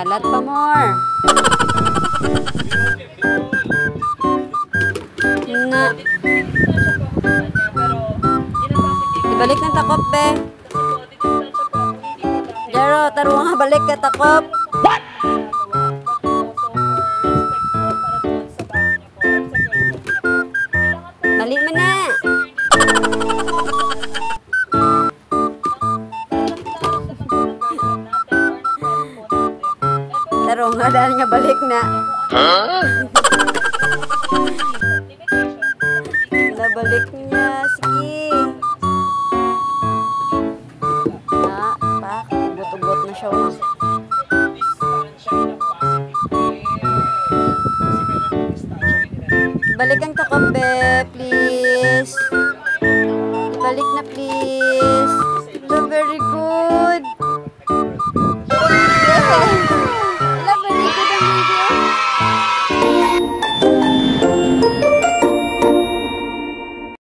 Kalat pa more. Na. Ibalik ng takop, be. Jaro, taro nga balik ka takop. What? Mali man na. Taro nga dahil nga balik na. Nabalik niya. Sige. Pak. Ugot-ugot na siya. Balik ang takop, be. Please. Balik na, please. So, very good.